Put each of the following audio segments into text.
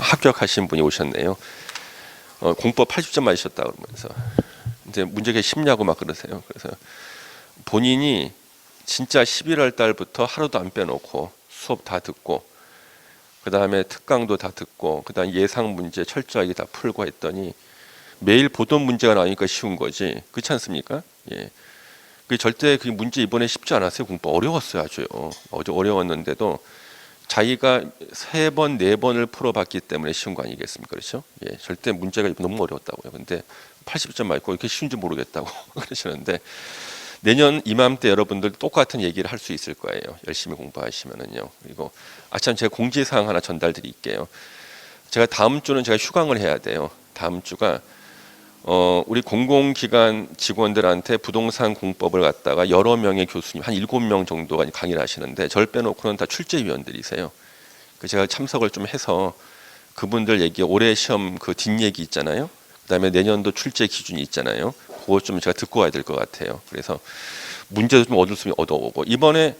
합격하신 분이 오셨네요. 공법 80점 맞으셨다 그러면서 이제 문제가 쉽냐고 막 그러세요. 그래서 본인이 진짜 11월 달부터 하루도 안 빼놓고 수업 다 듣고 그 다음에 특강도 다 듣고 그 다음 예상 문제 철저하게 다 풀고 했더니 매일 보던 문제가 나오니까 쉬운 거지. 그렇지 않습니까? 예. 그 절대 그 문제 이번에 쉽지 않았어요. 공부 어려웠어요. 아주요. 어려웠는데도 자기가 3번, 4번을 풀어봤기 때문에 쉬운 거 아니겠습니까? 그렇죠? 예. 절대 문제가 너무 어려웠다고요. 근데 80점 맞고 이렇게 쉬운지 모르겠다고 그러시는데 내년 이맘때 여러분들 똑같은 얘기를 할 수 있을 거예요. 열심히 공부하시면은요. 그리고 참 제가 공지사항 하나 전달드릴게요. 제가 다음 주는 제가 휴강을 해야 돼요. 다음 주가 우리 공공기관 직원들한테 부동산 공법을 갖다가 여러 명의 교수님 한 7명 정도가 강의를 하시는데 저를 빼놓고는 다 출제위원들이세요. 제가 참석을 좀 해서 그분들 얘기 올해 시험 그 뒷얘기 있잖아요. 그다음에 내년도 출제 기준이 있잖아요. 그거 좀 제가 듣고 와야 될 것 같아요. 그래서 문제도 좀 얻을 수 있으면 얻어오고 이번에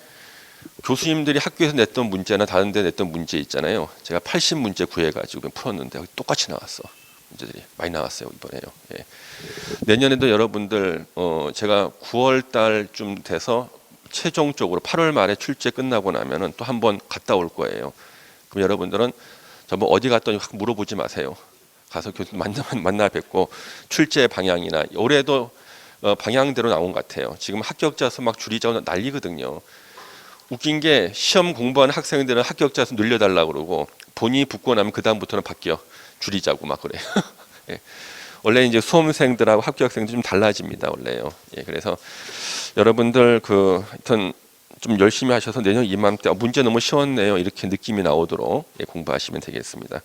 교수님들이 학교에서 냈던 문제나 다른 데 냈던 문제 있잖아요. 제가 80문제 구해가지고 풀었는데 똑같이 나왔어. 문제들이 많이 나왔어요 이번에요. 예. 내년에도 여러분들 제가 9월 달쯤 돼서 최종적으로 8월 말에 출제 끝나고 나면은 또 한번 갔다 올 거예요. 그럼 여러분들은 뭐 어디 갔더니 물어보지 마세요. 가서 교수님 만나 뵙고 출제 방향이나 올해도 방향대로 나온 것 같아요. 지금 합격자 수 막 줄이자고 난리거든요. 웃긴 게 시험 공부하는 학생들은 합격자 수 늘려달라고 그러고 본인이 붙고 나면 그 다음부터는 바뀌어 줄이자고 막 그래요. 예. 원래 이제 수험생들하고 합격생들 좀 달라집니다 원래요. 예. 그래서 여러분들 하여튼 좀 열심히 하셔서 내년 이맘때 문제 너무 쉬웠네요 이렇게 느낌이 나오도록 공부하시면 되겠습니다.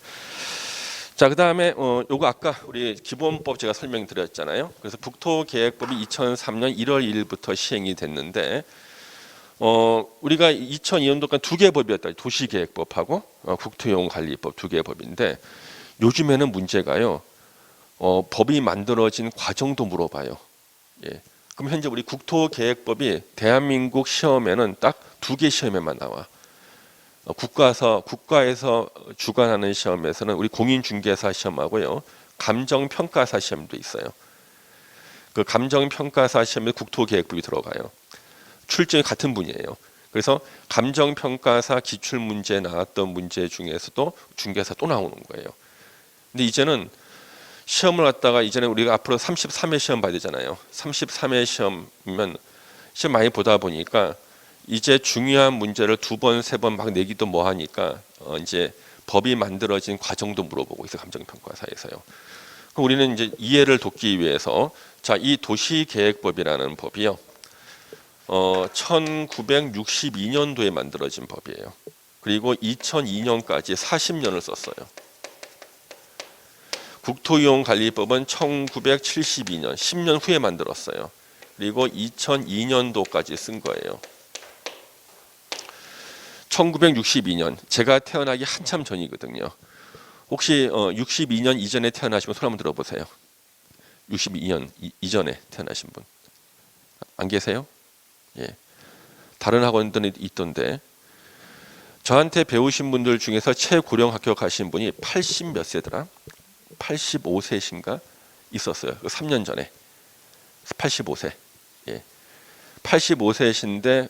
자, 그 다음에 요거 아까 우리 기본법 제가 설명드렸잖아요. 그래서 국토계획법이 2003년 1월 1일부터 시행이 됐는데 우리가 2002년도까지 2개 법이었다. 도시계획법하고 국토용관리법 2개 법인데 요즘에는 문제가요. 법이 만들어진 과정도 물어봐요. 예. 그럼 현재 우리 국토계획법이 대한민국 시험에는 딱 2개 시험에만 나와. 국가에서 주관하는 시험에서는 우리 공인중개사 시험하고요. 감정평가사 시험도 있어요. 그 감정평가사 시험에 국토계획법이 들어가요. 출제가 같은 분이에요. 그래서 감정평가사 기출문제 나왔던 문제 중에서도 중개사 또 나오는 거예요. 근데 이제는 시험을 갖다가 이제는 우리가 앞으로 33회 시험 봐야 되잖아요. 33회 시험이면 시험 많이 보다 보니까 이제 중요한 문제를 2번, 3번 막 내기도 뭐 하니까 이제 법이 만들어진 과정도 물어보고 있어요. 감정평가사에서요. 그럼 우리는 이제 이해를 돕기 위해서 자, 이 도시계획법이라는 법이요. 1962년도에 만들어진 법이에요. 그리고 2002년까지 40년을 썼어요. 국토이용관리법은 1972년, 10년 후에 만들었어요. 그리고 2002년도까지 쓴 거예요. 1962년, 제가 태어나기 한참 전이거든요. 혹시 62년 이전에 태어나시면 손 한번 들어보세요. 62년 이전에 태어나신 분. 안 계세요? 예. 다른 학원들이 있던데 저한테 배우신 분들 중에서 최고령 합격하신 분이 80 몇 세더라? 85세신가 있었어요. 3년 전에 85세. 예. 85세신데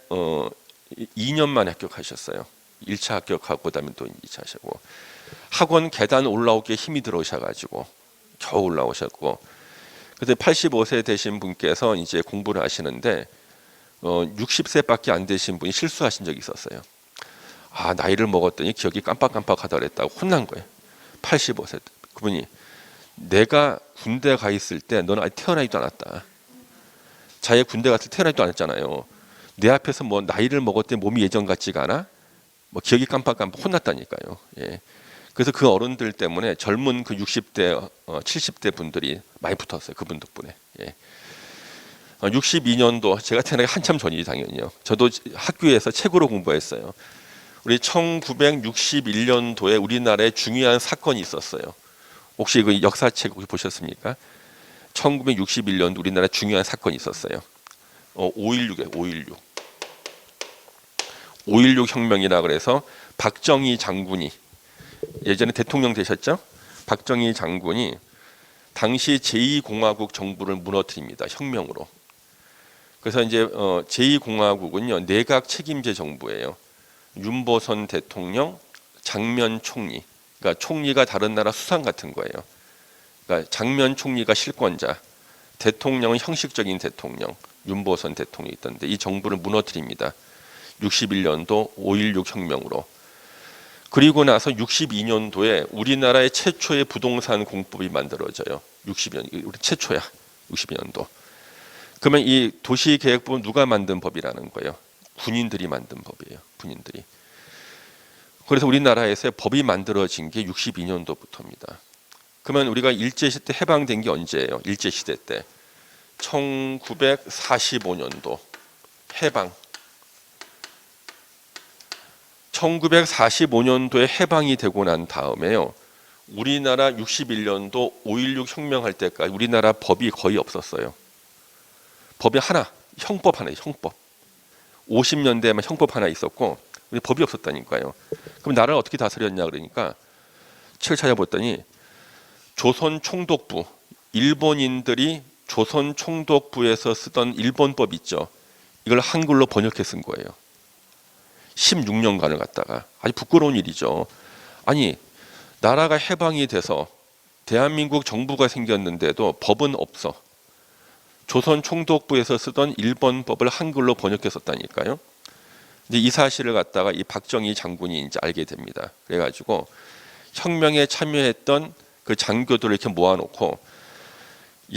2년 만에 합격하셨어요. 1차 합격하고 그다음에 또 2차 하시고 학원 계단 올라오기에 힘이 들어오셔가지고 겨우 올라오셨고 그때 85세 되신 분께서 이제 공부를 하시는데 60세밖에 안 되신 분이 실수하신 적이 있었어요. 아, 나이를 먹었더니 기억이 깜빡깜빡하다 그랬다고 혼난 거예요. 85세 그분이 내가 군대 가 있을 때 너는 아직 태어나지도 않았다. 자기 군대 갔을 때 태어나지도 않았잖아요. 내 앞에서 뭐 나이를 먹었더니 몸이 예전 같지가 않아? 뭐 기억이 깜빡깜빡 혼났다니까요. 예. 그래서 그 어른들 때문에 젊은 그 60대, 70대 분들이 많이 붙었어요. 그분 덕분에. 예. 62년도 제가 태어나기 한참 전이지 당연히요. 저도 학교에서 책으로 공부했어요. 우리 1961년도에 우리나라에 중요한 사건이 있었어요. 혹시 그 역사책 혹시 보셨습니까? 1961년 우리나라에 중요한 사건이 있었어요. 5.16이에요. 5.16. 5.16 혁명이라 그래서 박정희 장군이 예전에 대통령 되셨죠? 박정희 장군이 당시 제2공화국 정부를 무너뜨립니다. 혁명으로. 그래서 이제 제2공화국은요 내각 책임제 정부예요. 윤보선 대통령, 장면 총리, 그러니까 총리가 다른 나라 수상 같은 거예요. 그러니까 장면 총리가 실권자, 대통령은 형식적인 대통령, 윤보선 대통령이 있던데 이 정부를 무너뜨립니다. 61년도 5.16 혁명으로. 그리고 나서 62년도에 우리나라의 최초의 부동산 공법이 만들어져요. 60년, 우리 최초야. 62년도. 그러면 이 도시계획법은 누가 만든 법이라는 거예요? 군인들이 만든 법이에요. 군인들이. 그래서 우리나라에서 법이 만들어진 게 62년도부터입니다. 그러면 우리가 일제시대 해방된 게 언제예요? 일제시대 때 1945년도 해방. 1945년도에 해방이 되고 난 다음에요. 우리나라 61년도 5.16 혁명할 때까지 우리나라 법이 거의 없었어요. 법이 하나, 형법 하나, 형법. 50년대에만 형법 하나 있었고 법이 없었다니까요. 그럼 나라를 어떻게 다스렸냐 그러니까 책을 찾아봤더니 조선 총독부, 일본인들이 조선 총독부에서 쓰던 일본법 있죠. 이걸 한글로 번역해 쓴 거예요. 16년간을 갖다가. 아주 부끄러운 일이죠. 아니 나라가 해방이 돼서 대한민국 정부가 생겼는데도 법은 없어. 조선 총독부에서 쓰던 일본법을 한글로 번역해 썼다니까요. 근데 이 사실을 갖다가 이 박정희 장군이 이제 알게 됩니다. 그래가지고 혁명에 참여했던 그 장교들을 이렇게 모아놓고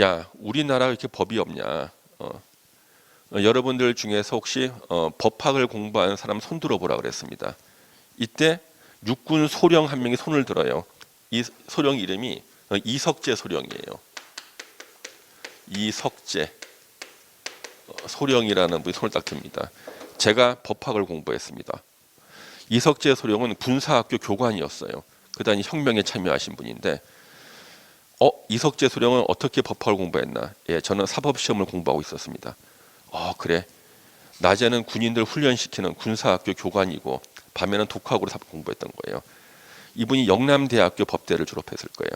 야 우리나라가 이렇게 법이 없냐. 여러분들 중에서 혹시 법학을 공부하는 사람 손 들어보라 그랬습니다. 이때 육군 소령 한 명이 손을 들어요. 이 소령 이름이 이석재 소령이에요. 이석재 소령이라는 분이 손을 딱 듭니다. 제가 법학을 공부했습니다. 이석재 소령은 군사학교 교관이었어요. 그다음에 혁명에 참여하신 분인데 이석재 소령은 어떻게 법학을 공부했나? 예, 저는 사법시험을 공부하고 있었습니다. 그래. 낮에는 군인들 훈련시키는 군사학교 교관이고 밤에는 독학으로 사법 공부했던 거예요. 이분이 영남대학교 법대를 졸업했을 거예요.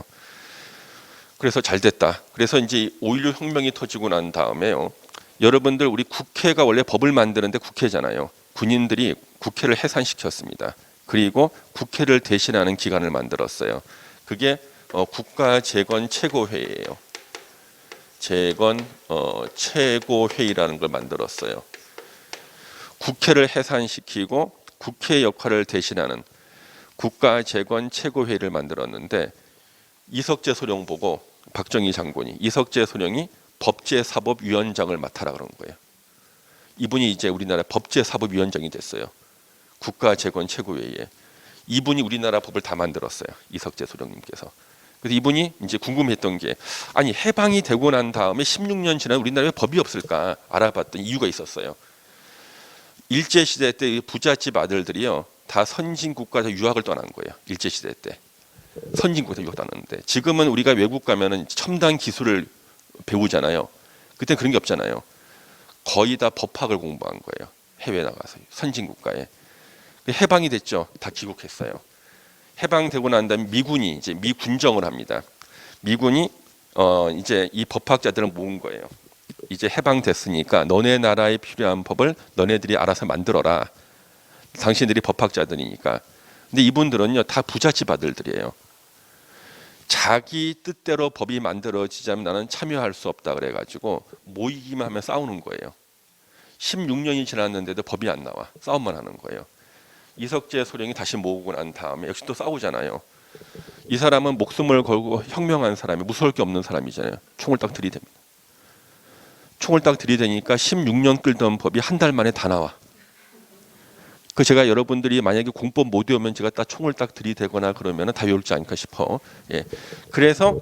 그래서 잘 됐다. 그래서 이제 5.16 혁명이 터지고 난 다음에요. 여러분들 우리 국회가 원래 법을 만드는데 국회잖아요. 군인들이 국회를 해산시켰습니다. 그리고 국회를 대신하는 기관을 만들었어요. 그게 국가재건 최고회의예요. 재건 최고회의라는 걸 만들었어요. 국회를 해산시키고 국회 역할을 대신하는 국가재건 최고회의를 만들었는데 이석재 소령 보고 박정희 장군이 이석재 소령이 법제사법위원장을 맡아라 그런 거예요. 이분이 이제 우리나라 법제사법위원장이 됐어요. 국가재건 최고회의에. 이분이 우리나라 법을 다 만들었어요. 이석재 소령님께서. 그래서 이분이 이제 궁금했던 게 아니 해방이 되고 난 다음에 16년 지난 우리나라에 법이 없을까 알아봤던 이유가 있었어요. 일제시대 때 부잣집 아들들이요 다 선진국가에서 유학을 떠난 거예요. 일제시대 때 선진국에서 유학 떠났는데 지금은 우리가 외국 가면은 첨단 기술을 배우잖아요. 그때 그런 게 없잖아요. 거의 다 법학을 공부한 거예요. 해외 나가서 선진국가에. 해방이 됐죠. 다 귀국했어요. 해방되고 난 다음에 미군이 이제 미군정을 합니다. 미군이 이제 이 법학자들을 모은 거예요. 이제 해방됐으니까 너네 나라에 필요한 법을 너네들이 알아서 만들어라. 당신들이 법학자들이니까. 근데 이분들은요 다 부잣집 아들들이에요. 자기 뜻대로 법이 만들어지자면 나는 참여할 수 없다 그래가지고 모이기만 하면 싸우는 거예요. 16년이 지났는데도 법이 안 나와. 싸움만 하는 거예요. 이석재 소령이 다시 모으고 난 다음에 역시 또 싸우잖아요. 이 사람은 목숨을 걸고 혁명한 사람이 무서울 게 없는 사람이잖아요. 총을 딱 들이댑니다. 총을 딱 들이대니까 16년 끌던 법이 한 달 만에 다 나와. 그 제가 여러분들이 만약에 공법 못 외우면 제가 딱 총을 딱 들이대거나 그러면 다 외울지 않을까 싶어. 예. 그래서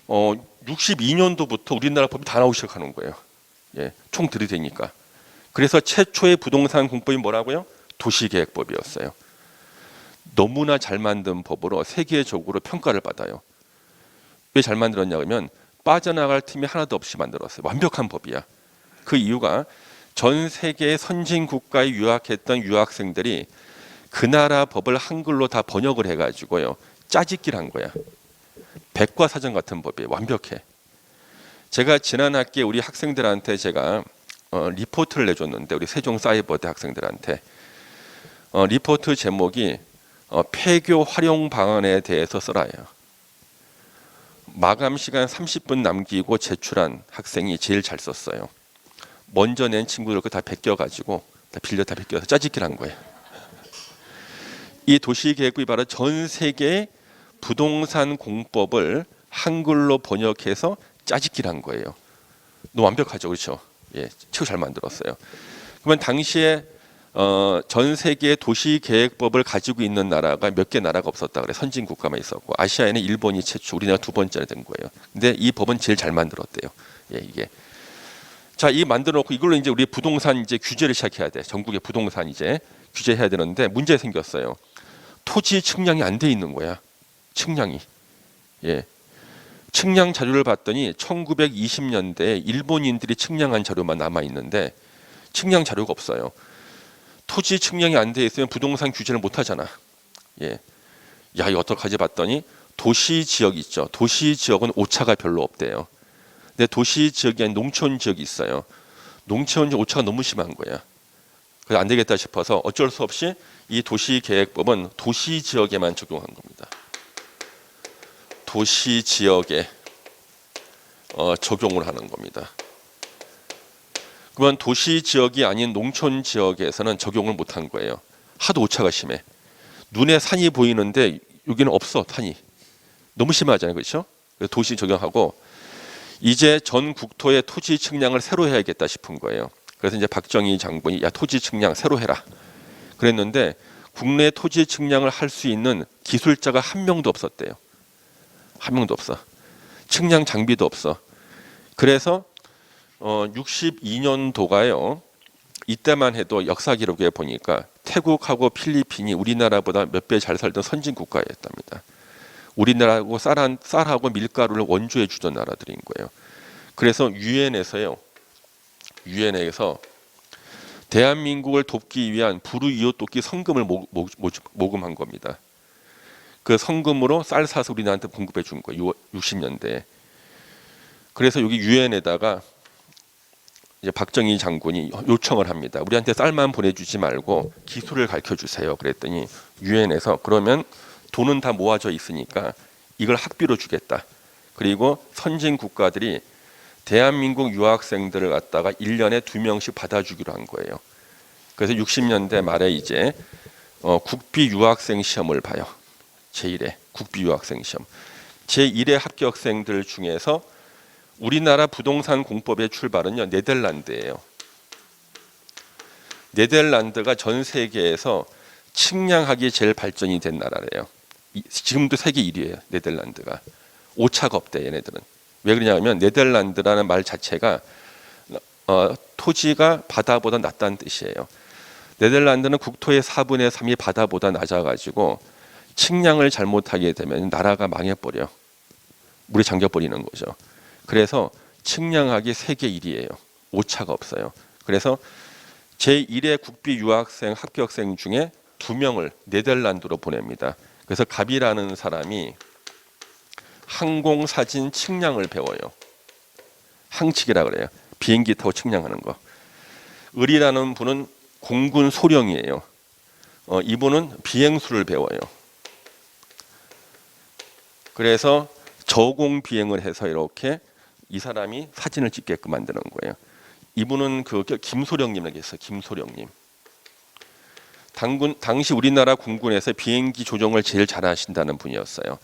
62년도부터 우리나라 법이 다 나오기 시작하는 거예요. 예. 총 들이대니까. 그래서 최초의 부동산 공법이 뭐라고요? 도시계획법이었어요. 너무나 잘 만든 법으로 세계적으로 평가를 받아요. 왜 잘 만들었냐 그러면 빠져나갈 틈이 하나도 없이 만들었어요. 완벽한 법이야. 그 이유가 전 세계 선진국가에 유학했던 유학생들이 그 나라 법을 한글로 다 번역을 해가지고요 짜집기를 한 거야. 백과사전 같은 법이 완벽해. 제가 지난 학기에 우리 학생들한테 제가 리포트를 내줬는데 우리 세종사이버대 학생들한테 리포트 제목이 폐교 활용 방안에 대해서 써라요. 마감 시간 30분 남기고 제출한 학생이 제일 잘 썼어요. 먼저 낸 친구들 거 다 베껴가지고 다 베껴서 짜집기를 한 거예요. 이 도시계획법이 바로 전 세계의 부동산 공법을 한글로 번역해서 짜집기를 한 거예요. 너무 완벽하죠, 그렇죠? 예, 최고 잘 만들었어요. 그러면 당시에 전 세계 도시계획법을 가지고 있는 나라가 몇 개 나라가 없었다 그래. 선진 국가만 있었고 아시아에는 일본이 최초, 우리나라 두 번째나 된 거예요. 근데 이 법은 제일 잘 만들었대요. 예, 이게. 자, 이 만들어 놓고 이걸로 이제 우리 부동산 이제 규제를 시작해야 돼. 전국의 부동산 이제 규제해야 되는데 문제 생겼어요. 토지 측량이 안 돼 있는 거야. 측량이. 예. 측량 자료를 봤더니 1920년대에 일본인들이 측량한 자료만 남아 있는데 측량 자료가 없어요. 토지 측량이 안 돼 있으면 부동산 규제를 못 하잖아. 예. 야, 이거 어떡하지 봤더니 도시 지역 있죠. 도시 지역은 오차가 별로 없대요. 근데 도시 지역이 아닌 농촌 지역이 있어요. 농촌 지역 오차가 너무 심한 거야. 그래서 안 되겠다 싶어서 어쩔 수 없이 이 도시계획법은 도시 지역에만 적용한 겁니다. 도시 지역에 적용을 하는 겁니다. 그러면 도시 지역이 아닌 농촌 지역에서는 적용을 못한 거예요. 하도 오차가 심해. 눈에 산이 보이는데 여기는 없어, 산이. 너무 심하잖아요, 그렇죠? 그래서 도시 적용하고 이제 전 국토의 토지 측량을 새로 해야겠다 싶은 거예요. 그래서 이제 박정희 장군이 야, 토지 측량 새로 해라. 그랬는데 국내 토지 측량을 할 수 있는 기술자가 한 명도 없었대요. 한 명도 없어. 측량 장비도 없어. 그래서 62년도가요. 이때만 해도 역사 기록에 보니까 태국하고 필리핀이 우리나라보다 몇 배 잘 살던 선진 국가였답니다. 우리나라하고 쌀하고 밀가루를 원조해 주던 나라들인 거예요. 그래서 유엔에서 대한민국을 돕기 위한 불우이웃 돕기 성금을 모금한 겁니다. 그 성금으로 쌀 사서 우리나라한테 공급해 준 거예요. 60년대에. 그래서 여기 유엔에다가 이제 박정희 장군이 요청을 합니다. 우리한테 쌀만 보내주지 말고 기술을 가르쳐 주세요. 그랬더니 유엔에서 그러면 돈은 다 모아져 있으니까 이걸 학비로 주겠다. 그리고 선진 국가들이 대한민국 유학생들을 갖다가 1년에 2명씩 받아주기로 한 거예요. 그래서 60년대 말에 이제 국비 유학생 시험을 봐요. 제1회 국비 유학생 시험. 제1회 합격생들 중에서 우리나라 부동산 공법의 출발은요 네덜란드예요. 네덜란드가 전 세계에서 측량학이 제일 발전이 된 나라래요. 지금도 세계 1위예요. 네덜란드가. 오차가 없대 얘네들은. 왜 그러냐면 네덜란드라는 말 자체가 토지가 바다보다 낮다는 뜻이에요. 네덜란드는 국토의 4분의 3이 바다보다 낮아가지고 측량을 잘못하게 되면 나라가 망해버려. 물에 잠겨버리는 거죠. 그래서 측량학이 세계 1위예요. 오차가 없어요. 그래서 제1회 국비 유학생 합격생 중에 2명을 네덜란드로 보냅니다. 그래서 갑이라는 사람이 항공사진 측량을 배워요. 항측이라 그래요. 비행기 타고 측량하는 거. 을이라는 분은 공군 소령이에요. 이분은 비행수를 배워요. 그래서 저공 비행을 해서 이렇게 이 사람이 사진을 찍게끔 만드는 거예요. 이분은 그 김소령님에게 있어요. 김소령님. 당시 우리나라 공군에서 비행기 조종을 제일 잘하신다는 분이었어요.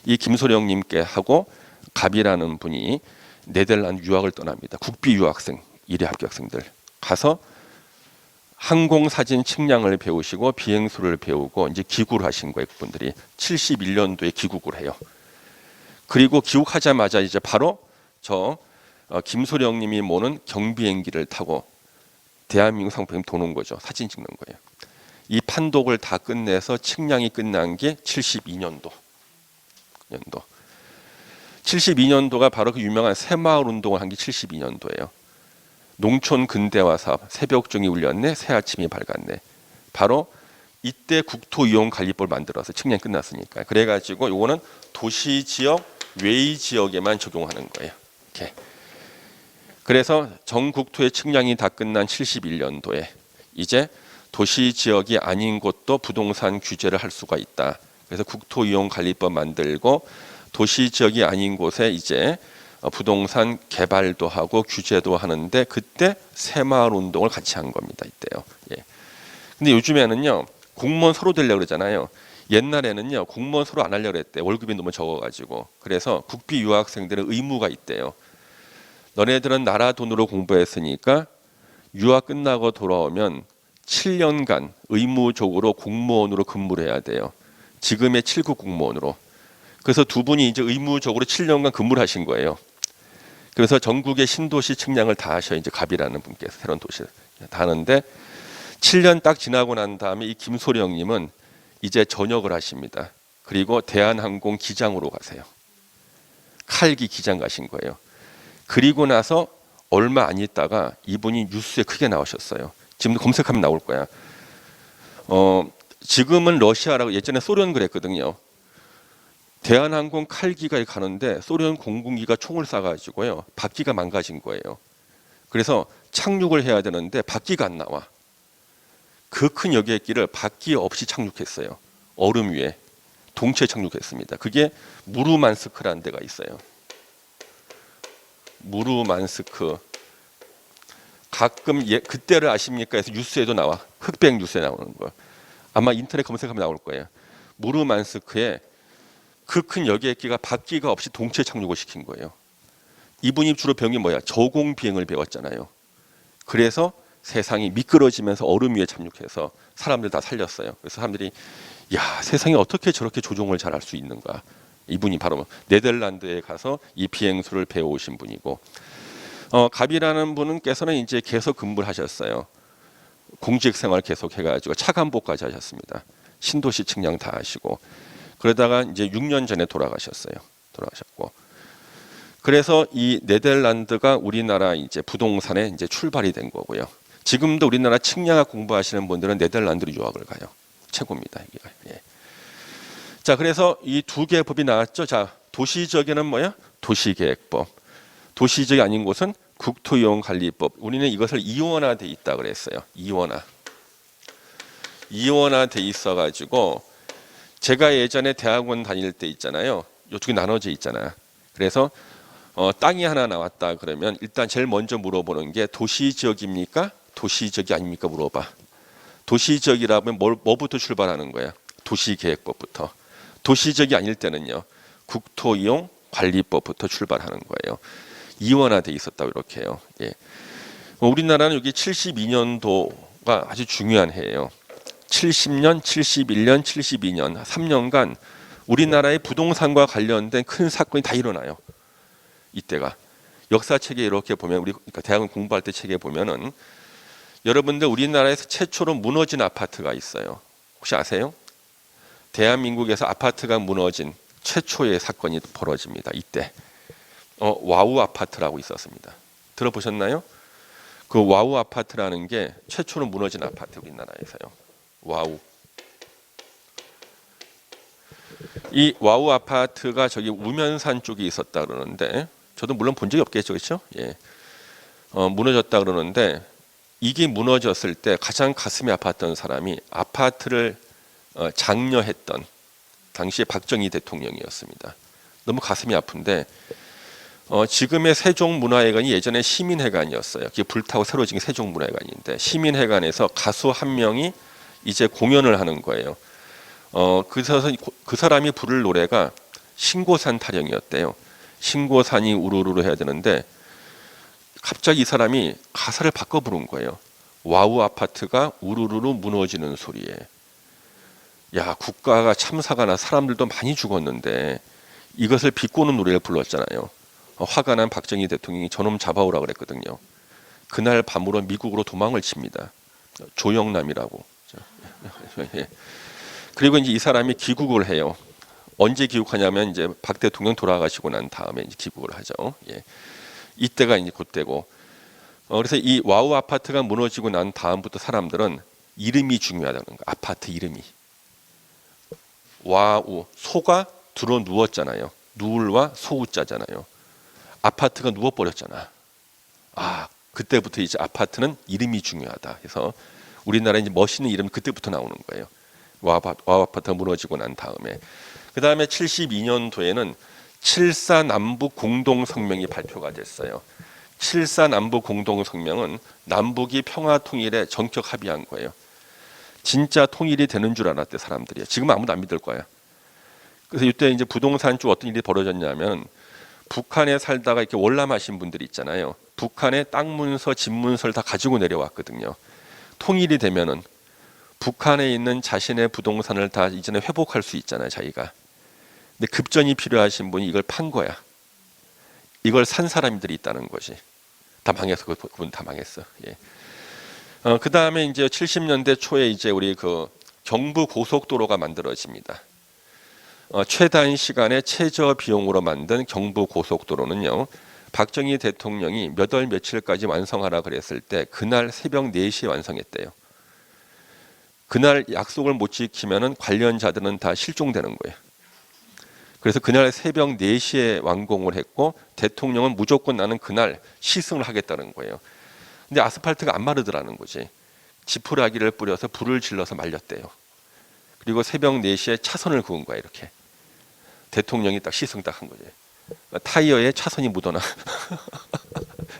이 김소령님께 하고 갑이라는 분이 네덜란드 유학을 떠납니다. 국비 유학생 1회 합격생들 가서 항공사진 측량을 배우시고 비행수를 배우고 이제 귀국을 하신 거예요. 그분들이 71년도에 귀국을 해요. 그리고 귀국하자마자 이제 바로 김소령님이 모는 경비행기를 타고 대한민국 상공에 도는 거죠. 사진 찍는 거예요. 이 판독을 다 끝내서 측량이 끝난 게 72년도. 72년도가 바로 그 유명한 새마을 운동을 한 게 72년도예요. 농촌 근대화 사업, 새벽종이 울렸네, 새아침이 밝았네. 바로 이때 국토이용관리법을 만들어서 측량이 끝났으니까. 그래가지고 요거는 도시지역, 외지역에만 적용하는 거예요. 이렇게. 그래서 전국토의 측량이 다 끝난 71년도에 이제 도시지역이 아닌 곳도 부동산 규제를 할 수가 있다. 그래서 국토이용관리법 만들고 도시지역이 아닌 곳에 이제 부동산 개발도 하고 규제도 하는데 그때 새마을 운동을 같이 한 겁니다. 이때요. 예. 근데 요즘에는요 공무원 서로 되려고 그러잖아요. 옛날에는요 공무원 서로 안 하려고 했대. 월급이 너무 적어가지고. 그래서 국비 유학생들은 의무가 있대요. 너네들은 나라 돈으로 공부했으니까 유학 끝나고 돌아오면 7년간 의무적으로 공무원으로 근무를 해야 돼요. 지금의 7급 공무원으로. 그래서 두 분이 이제 의무적으로 7년간 근무를 하신 거예요. 그래서 전국의 신도시 측량을 다 하셔. 이제 갑이라는 분께서 새로운 도시를 다 하는데 7년 딱 지나고 난 다음에 이 김소령님은 이제 전역을 하십니다. 그리고 대한항공 기장으로 가세요. 칼기 기장 가신 거예요. 그리고 나서 얼마 안 있다가 이분이 뉴스에 크게 나오셨어요. 지금도 검색하면 나올 거야. 지금은 러시아라고 예전에 소련 그랬거든요. 대한항공 칼기가 가는데 소련 공군기가 총을 쏴가지고요. 바퀴가 망가진 거예요. 그래서 착륙을 해야 되는데 바퀴가 안 나와. 그 큰 여객기를 바퀴 없이 착륙했어요. 얼음 위에 동체 착륙했습니다. 그게 무르만스크라는 데가 있어요. 무르만스크. 가끔 그때를 아십니까? 해서 뉴스에도 나와. 흑백 뉴스에 나오는 거. 아마 인터넷 검색하면 나올 거예요. 무르만스크에 그 큰 여객기가 바퀴가 없이 동체 착륙을 시킨 거예요. 이분이 주로 배운 게 뭐야? 저공 비행을 배웠잖아요. 그래서 세상이 미끄러지면서 얼음 위에 착륙해서 사람들 다 살렸어요. 그래서 사람들이 야, 세상에 어떻게 저렇게 조종을 잘할 수 있는가? 이분이 바로 네덜란드에 가서 이 비행수를 배워오신 분이고, 갑이라는 분께서는 이제 계속 근무를 하셨어요. 공직 생활 계속 해가지고 차관보까지 하셨습니다. 신도시 측량 다 하시고, 그러다가 이제 6년 전에 돌아가셨어요. 돌아가셨고, 그래서 이 네덜란드가 우리나라 이제 부동산에 이제 출발이 된 거고요. 지금도 우리나라 측량학 공부하시는 분들은 네덜란드로 유학을 가요. 최고입니다. 예. 자, 그래서 이 두 개의 법이 나왔죠. 자, 도시지역에는 뭐야? 도시계획법. 도시지역이 아닌 곳은 국토이용관리법. 우리는 이것을 이원화돼 있다 그랬어요. 이원화돼 있어가지고 제가 예전에 대학원 다닐 때 있잖아요. 이쪽이 나눠져 있잖아. 그래서 땅이 하나 나왔다 그러면 일단 제일 먼저 물어보는 게 도시지역입니까? 도시지역이 아닙니까? 물어봐. 도시지역이라면 뭐부터 출발하는 거야? 도시계획법부터. 도시지역이 아닐 때는요. 국토이용관리법부터 출발하는 거예요. 이원화돼 있었다고 이렇게 해요. 예. 우리나라는 여기 72년도가 아주 중요한 해예요. 70년, 71년, 72년 3년간 우리나라의 부동산과 관련된 큰 사건이 다 일어나요. 이때가 역사책에 이렇게 보면 우리 그러니까 대학원 공부할 때 책에 보면은 여러분들 우리나라에서 최초로 무너진 아파트가 있어요. 혹시 아세요? 대한민국에서 아파트가 무너진 최초의 사건이 벌어집니다. 이때 와우 아파트라고 있었습니다. 들어보셨나요? 그 와우 아파트라는 게 최초로 무너진 아파트 우리나라에서요. 와우. 이 와우 아파트가 저기 우면산 쪽에 있었다 그러는데 저도 물론 본 적이 없겠죠, 그렇죠? 예. 무너졌다 그러는데 이게 무너졌을 때 가장 가슴이 아팠던 사람이 아파트를 장려했던 당시에 박정희 대통령이었습니다. 너무 가슴이 아픈데 지금의 세종문화회관이 예전에 시민회관이었어요. 그게 불타고 새로 지은 세종문화회관인데 시민회관에서 가수 한 명이 이제 공연을 하는 거예요. 그 사람이 부를 노래가 신고산 타령이었대요. 신고산이 우르르 해야 되는데 갑자기 이 사람이 가사를 바꿔 부른 거예요. 와우 아파트가 우르르 무너지는 소리에. 야, 국가가 참사가 나 사람들도 많이 죽었는데 이것을 비꼬는 노래를 불렀잖아요. 화가 난 박정희 대통령이 저놈 잡아오라 그랬거든요. 그날 밤으로 미국으로 도망을 칩니다. 조영남이라고. 그리고 이제 이 사람이 귀국을 해요. 언제 귀국하냐면 이제 박 대통령 돌아가시고 난 다음에 이제 귀국을 하죠. 예. 이때가 이제 그때고. 그래서 이 와우 아파트가 무너지고 난 다음부터 사람들은 이름이 중요하다는 거예요. 아파트 이름이. 와우, 소가 들어 누웠잖아요. 누울와 소우자잖아요. 아파트가 누워버렸잖아. 아, 그때부터 이제 아파트는 이름이 중요하다 해서 우리나라에 이제 멋있는 이름 그때부터 나오는 거예요. 와우 아파트가 무너지고 난 다음에. 그 다음에 72년도에는 7.4 남북 공동성명이 발표가 됐어요. 7.4 남북 공동성명은 남북이 평화통일에 전격 합의한 거예요. 진짜 통일이 되는 줄 알았대 사람들이. 지금 아무도 안 믿을 거야. 그래서 이때 이제 부동산 쪽 어떤 일이 벌어졌냐면 북한에 살다가 이렇게 월남하신 분들이 있잖아요. 북한에 땅 문서, 집 문서를 다 가지고 내려왔거든요. 통일이 되면은 북한에 있는 자신의 부동산을 다 이전에 회복할 수 있잖아요, 자기가. 근데 급전이 필요하신 분이 이걸 판 거야. 이걸 산 사람들이 있다는 것이. 다 망했어. 그분 다 망했어. 예. 그 다음에 이제 70년대 초에 이제 우리 그 경부 고속도로가 만들어집니다. 최단 시간에 최저 비용으로 만든 경부 고속도로는요. 박정희 대통령이 몇 월 며칠까지 완성하라 그랬을 때 그날 새벽 4시에 완성했대요. 그날 약속을 못 지키면은 관련자들은 다 실종되는 거예요. 그래서 그날 새벽 4시에 완공을 했고 대통령은 무조건 나는 그날 시승을 하겠다는 거예요. 근데 아스팔트가 안 마르더라는 거지. 지푸라기를 뿌려서 불을 질러서 말렸대요. 그리고 새벽 4시에 차선을 그은 거야 이렇게. 대통령이 딱 시승 딱 한 거지. 타이어에 차선이 묻어나.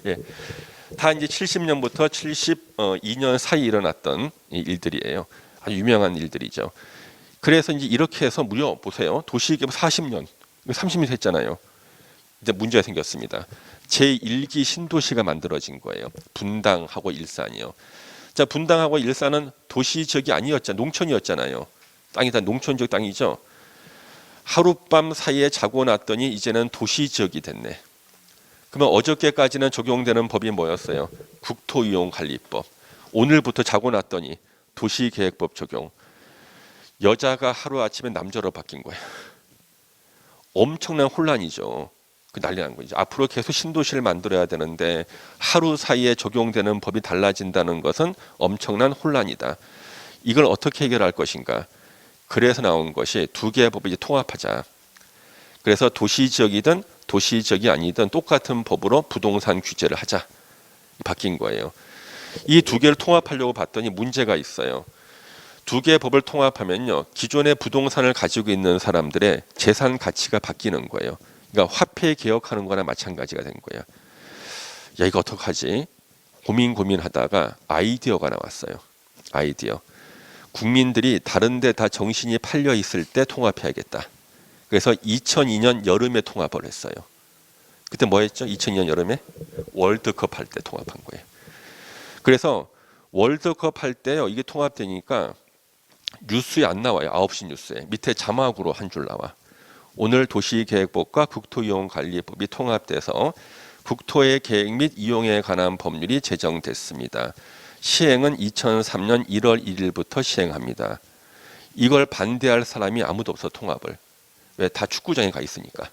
예. 다 이제 70년부터 72년 사이 일어났던 일들이에요. 아주 유명한 일들이죠. 그래서 이제 이렇게 해서 무려 보세요. 도시계획 40년, 30년 했잖아요. 이제 문제가 생겼습니다. 제1기 신도시가 만들어진 거예요. 분당하고 일산이요. 자, 분당하고 일산은 도시 지역이 아니었잖아요. 농촌이었잖아요. 땅이 다 농촌 지역 땅이죠. 하룻밤 사이에 자고 났더니 이제는 도시 지역이 됐네. 그러면 어저께까지는 적용되는 법이 뭐였어요? 국토이용관리법. 오늘부터 자고 났더니 도시계획법 적용. 여자가 하루아침에 남자로 바뀐 거예요. 엄청난 혼란이죠. 그 난리 난 거죠. 앞으로 계속 신도시를 만들어야 되는데 하루 사이에 적용되는 법이 달라진다는 것은 엄청난 혼란이다. 이걸 어떻게 해결할 것인가? 그래서 나온 것이 두 개의 법을 이제 통합하자. 그래서 도시지역이든 도시지역이 아니든 똑같은 법으로 부동산 규제를 하자. 바뀐 거예요. 이 두 개를 통합하려고 봤더니 문제가 있어요. 두 개의 법을 통합하면요. 기존의 부동산을 가지고 있는 사람들의 재산 가치가 바뀌는 거예요. 그러니까 화폐 개혁하는 거나 마찬가지가 된 거예요. 야, 이거 어떡하지? 고민하다가 아이디어가 나왔어요. 아이디어. 국민들이 다른 데 다 정신이 팔려 있을 때 통합해야겠다. 그래서 2002년 여름에 통합을 했어요. 그때 뭐 했죠? 2002년 여름에 월드컵 할 때 통합한 거예요. 그래서 월드컵 할 때요. 이게 통합되니까 뉴스에 안 나와요. 9시 뉴스에. 밑에 자막으로 한 줄 나와. 오늘 도시계획법과 국토이용관리법이 통합돼서 국토의 계획 및 이용에 관한 법률이 제정됐습니다. 시행은 2003년 1월 1일부터 시행합니다. 이걸 반대할 사람이 아무도 없어. 통합을. 왜? 다 축구장에 가 있으니까.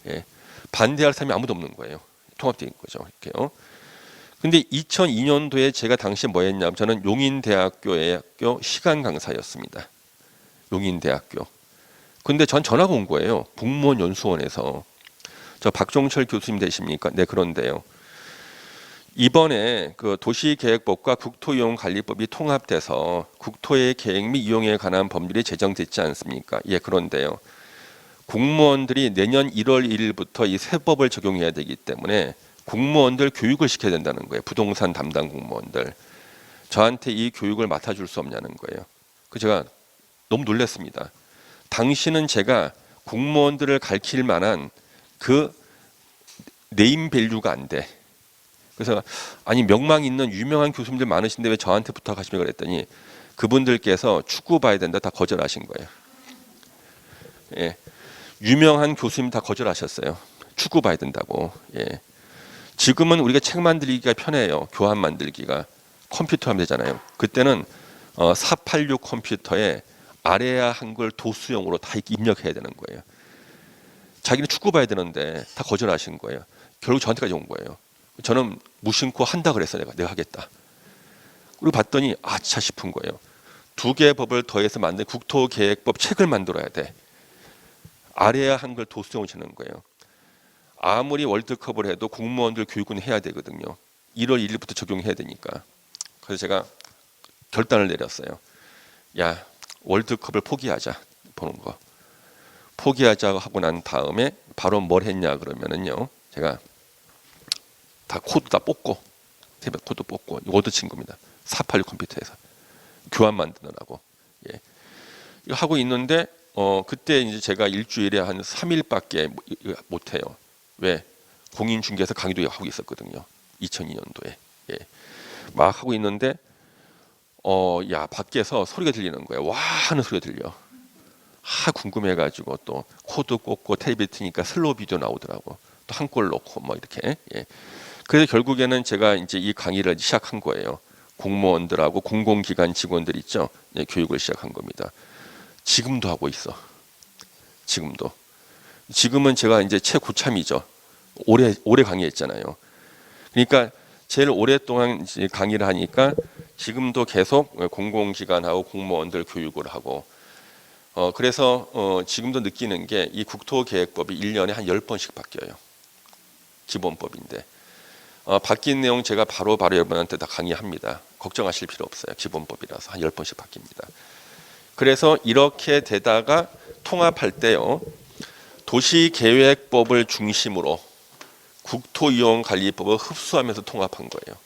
예. 반대할 사람이 아무도 없는 거예요. 통합된 거죠. 이렇게요. 근데 2002년도에 제가 당시 뭐 했냐면 저는 용인대학교의 시간 강사였습니다. 용인대학교. 근데 전 전화가 온 거예요. 국무원 연수원에서. 저 박종철 교수님 되십니까? 네, 그런데요. 이번에 그 도시계획법과 국토이용관리법이 통합돼서 국토의 계획 및 이용에 관한 법률이 제정됐지 않습니까? 예, 그런데요. 공무원들이 내년 1월 1일부터 이 새 법을 적용해야 되기 때문에 공무원들 교육을 시켜야 된다는 거예요. 부동산 담당 공무원들. 저한테 이 교육을 맡아줄 수 없냐는 거예요. 그 제가 너무 놀랐습니다. 당신은 제가 공무원들을 가르칠 만한 그 네임 밸류가 안 돼. 그래서 아니 명망 있는 유명한 교수님들 많으신데 왜 저한테 부탁하시면 그랬더니 그분들께서 축구 봐야 된다 다 거절하신 거예요. 예. 유명한 교수님 다 거절하셨어요. 축구 봐야 된다고. 예. 지금은 우리가 책 만들기가 편해요. 교환 만들기가. 컴퓨터 하면 되잖아요. 그때는 486 컴퓨터에 아래아 한글 도수형으로 다 입력해야 되는 거예요. 자기는 축구 봐야 되는데 다 거절하신 거예요. 결국 저한테까지 온 거예요. 저는 무심코 한다 그랬어요. 내가 하겠다. 그리고 봤더니 아차 싶은 거예요. 두 개의 법을 더해서 만든 국토계획법 책을 만들어야 돼. 아래야 한글 도수령을 주는 거예요. 아무리 월드컵을 해도 공무원들 교육은 해야 되거든요. 1월 1일부터 적용해야 되니까. 그래서 제가 결단을 내렸어요. 야, 월드컵을 포기하자. 보는 거. 포기하자 하고 난 다음에 바로 뭘 했냐 그러면은요. 제가 다 코드 다 뽑고 태블릿 코드 뽑고 워드 친 겁니다. 486 컴퓨터에서 교환 만드느라고. 예. 이거 하고 있는데 그때 이제 제가 일주일에 한 3일밖에 못 해요. 왜? 공인중개사 강의도 하고 있었거든요. 2002년도에. 예. 막 하고 있는데 야, 밖에서 소리가 들리는 거예요. 와 하는 소리가 들려. 궁금해가지고 또 코드 꽂고 테이블 트니까 슬로우 비디오 나오더라고. 또 한 골 넣고 뭐 이렇게. 예. 그래서 결국에는 제가 이제 이 강의를 시작한 거예요. 공무원들하고 공공기관 직원들 있죠. 예, 교육을 시작한 겁니다. 지금도 하고 있어. 지금도. 지금은 제가 이제 최고참이죠. 오래 강의했잖아요. 그러니까 제일 오랫동안 이제 강의를 하니까 지금도 계속 공공기관하고 공무원들 교육을 하고 그래서 지금도 느끼는 게 이 국토계획법이 1년에 한 10번씩 바뀌어요. 기본법인데 바뀐 내용 제가 바로바로 여러분한테 다 강의합니다. 걱정하실 필요 없어요. 기본법이라서 한 10번씩 바뀝니다. 그래서 이렇게 되다가 통합할 때요. 도시계획법을 중심으로 국토이용관리법을 흡수하면서 통합한 거예요.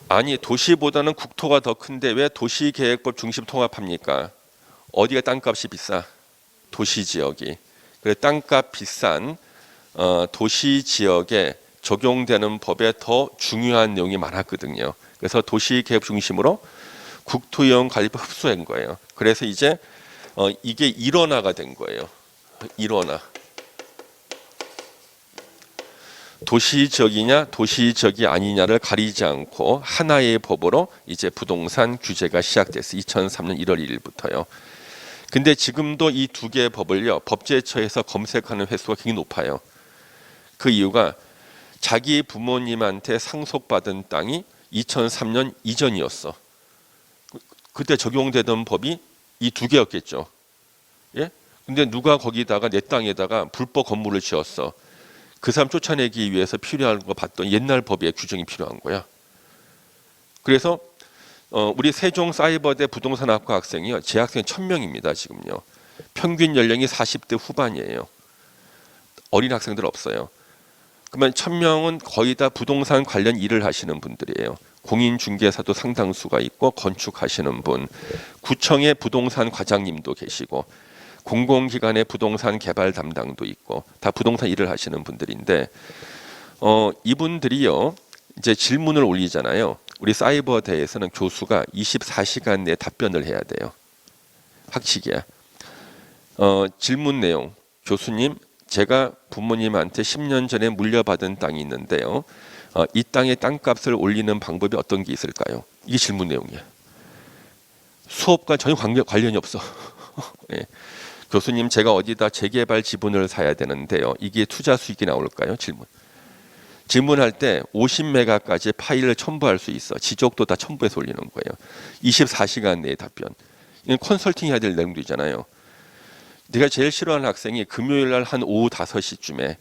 아니 도시보다는 국토가 더 큰데 왜 도시계획법 중심 통합합니까? 어디가 땅값이 비싸? 도시지역이. 그래서 땅값 비싼 도시지역에 적용되는 법에 더 중요한 내용이 많았거든요. 그래서 도시계획 중심으로 국토이용관리법 흡수한 거예요. 그래서 이제 이게 일원화가 된 거예요. 일원화. 도시지역이냐 도시지역이 아니냐를 가리지 않고 하나의 법으로 이제 부동산 규제가 시작됐어요. 2003년 1월 1일부터요. 근데 지금도 이 두 개의 법을요. 법제처에서 검색하는 횟수가 굉장히 높아요. 그 이유가 자기 부모님한테 상속받은 땅이 2003년 이전이었어. 그때 적용되던 법이 이 두 개였겠죠. 예? 근데 누가 거기다가 내 땅에다가 불법 건물을 지었어. 그 사람 쫓아내기 위해서 필요한 거 봤더니 옛날 법의 규정이 필요한 거야. 그래서 우리 세종사이버대 부동산학과 학생이요. 재학생 1000명입니다. 지금요. 평균 연령이 40대 후반이에요. 어린 학생들 없어요. 그러면 1000명은 거의 다 부동산 관련 일을 하시는 분들이에요. 공인중개사도 상당수가 있고 건축하시는 분, 구청의 부동산 과장님도 계시고 공공기관의 부동산 개발 담당도 있고 다 부동산 일을 하시는 분들인데 이분들이요 이제 질문을 올리잖아요. 우리 사이버대에서는 교수가 24시간 내에 답변을 해야 돼요. 학칙이야. 질문 내용 교수님 제가 부모님한테 10년 전에 물려받은 땅이 있는데요. 이 땅의 땅값을 올리는 방법이 어떤 게 있을까요? 이게 질문 내용이야. 수업과 전혀 관련이 없어. 네. 교수님 제가 어디다 재개발 지분을 사야 되는데요. 이게 투자 수익이 나올까요? 질문할 때 50메가까지 파일을 첨부할 수 있어. 지적도 다 첨부해서 올리는 거예요. 24시간 내에 답변. 이건 컨설팅 해야 될 내용도 있잖아요. 내가 제일 싫어하는 학생이 금요일 날 한 오후 5시쯤에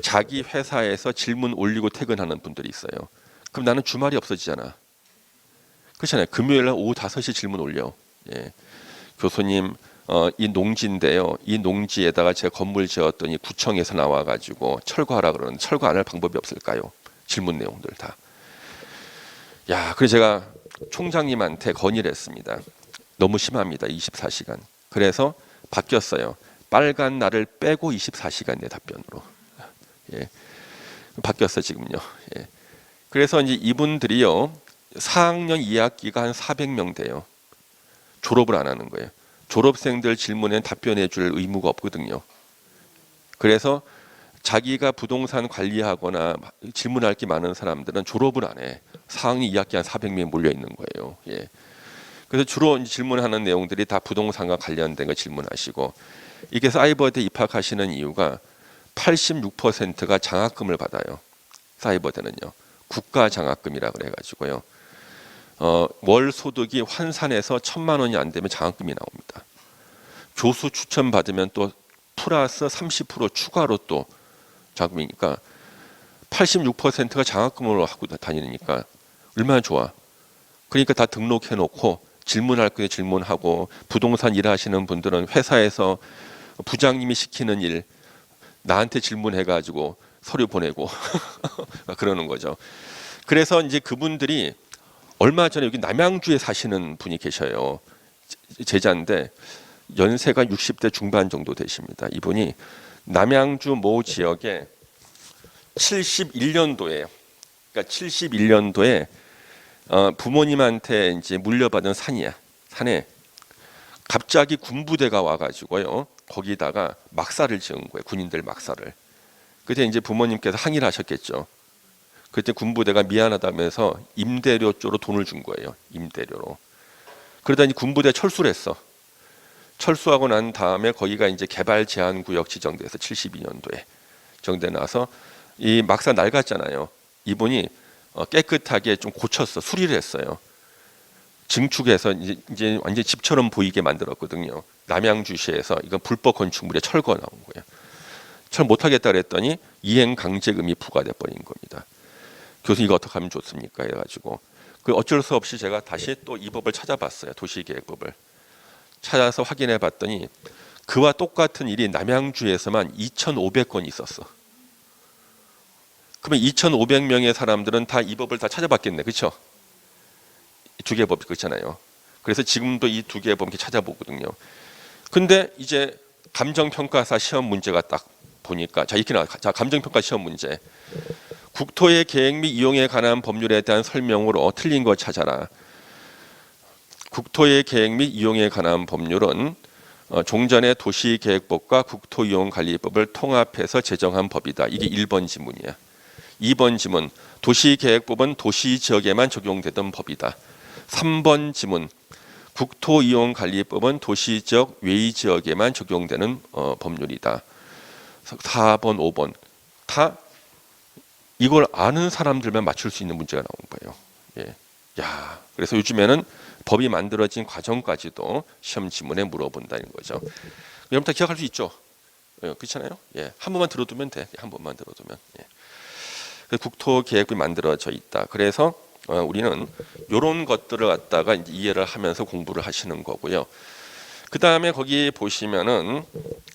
자기 회사에서 질문 올리고 퇴근하는 분들이 있어요. 그럼 나는 주말이 없어지잖아. 그렇잖아요. 금요일 날 오후 5시 질문 올려. 예. 교수님 이 농지인데요. 이 농지에다가 제가 건물 지었더니 구청에서 나와가지고 철거하라 그러는데 철거 안 할 방법이 없을까요? 질문 내용들 다. 야, 그래서 제가 총장님한테 건의를 했습니다. 너무 심합니다. 24시간. 그래서 바뀌었어요. 빨간 날을 빼고 24시간 내 답변으로. 예. 바뀌었어 지금요. 예. 그래서 이제 이분들이요. 4학년 2학기가 한 400명 돼요. 졸업을 안 하는 거예요. 졸업생들 질문에 답변해 줄 의무가 없거든요. 그래서 자기가 부동산 관리하거나 질문할 게 많은 사람들은 졸업을 안 해. 4학년 2학기 한 400명이 몰려 있는 거예요. 예. 그래서 주로 질문하는 내용들이 다 부동산과 관련된 거 질문하시고 이게 사이버대 입학하시는 이유가 86%가 장학금을 받아요. 사이버대는요. 국가 장학금이라 그래가지고요. 월 소득이 환산해서 1,000만 원이 안 되면 장학금이 나옵니다. 교수 추천 받으면 또 플러스 30% 추가로 또 장학금이니까 86%가 장학금으로 하고 다니니까 얼마나 좋아. 그러니까 다 등록해 놓고 질문할 거 질문하고, 부동산 일하시는 분들은 회사에서 부장님이 시키는 일 나한테 질문해 가지고 서류 보내고 그러는 거죠. 그래서 이제 그분들이 얼마 전에 여기 남양주에 사시는 분이 계셔요. 제자인데 연세가 60대 중반 정도 되십니다. 이분이 남양주 모 지역에 71년도에, 그러니까 71년도에 부모님한테 이제 물려받은 산이야. 산에 갑자기 군부대가 와가지고요, 거기다가 막사를 지은 거예요. 군인들 막사를. 그때 이제 부모님께서 항의를 하셨겠죠. 그때 군부대가 미안하다면서 임대료 쪽으로 돈을 준 거예요. 임대료로. 그러다 이제 군부대 철수를 했어. 철수하고 난 다음에 거기가 이제 개발 제한 구역 지정돼서 72년도에 정돼 나서 이 막사 낡았잖아요. 이분이 깨끗하게 좀 고쳤어. 수리를 했어요. 증축해서 이제 완전 집처럼 보이게 만들었거든요. 남양주시에서 이건 불법 건축물에 철거 나온 거예요. 철 못하겠다 그랬더니 이행 강제금이 부과돼 버린 겁니다. 교수님 이거 어떻게 하면 좋습니까? 해가지고 그 어쩔 수 없이 제가 다시 또 이 법을 찾아봤어요. 도시계획법을 찾아서 확인해 봤더니 그와 똑같은 일이 남양주에서만 2,500건이 있었어. 그러면 2,500명의 사람들은 다 이 법을 다 찾아봤겠네, 그렇죠? 두 개 법 그렇잖아요. 그래서 지금도 이 두 개 법 이렇게 찾아보거든요. 근데 이제 감정평가사 시험 문제가 딱 보니까 자 이렇게 나와. 자, 감정평가 시험 문제. 국토의 계획 및 이용에 관한 법률에 대한 설명으로 틀린 거 찾아라. 국토의 계획 및 이용에 관한 법률은 종전의 도시계획법과 국토이용관리법을 통합해서 제정한 법이다. 이게 1번 지문이야. 2번 지문, 도시계획법은 도시지역에만 적용되던 법이다. 3번 지문, 국토이용관리법은 도시지역 외지역에만 적용되는 법률이다. 4번, 5번 다 이걸 아는 사람들만 맞출 수 있는 문제가 나온 거예요. 예. 야, 그래서 요즘에는 법이 만들어진 과정까지도 시험 지문에 물어본다는 거죠. 여러분 다 기억할 수 있죠? 그렇잖아요. 예, 한 번만 들어두면 돼. 한 번만 들어두면. 예. 국토계획이 만들어져 있다. 그래서 우리는 이런 것들을 갖다가 이제 이해를 하면서 공부를 하시는 거고요. 그 다음에 거기 보시면은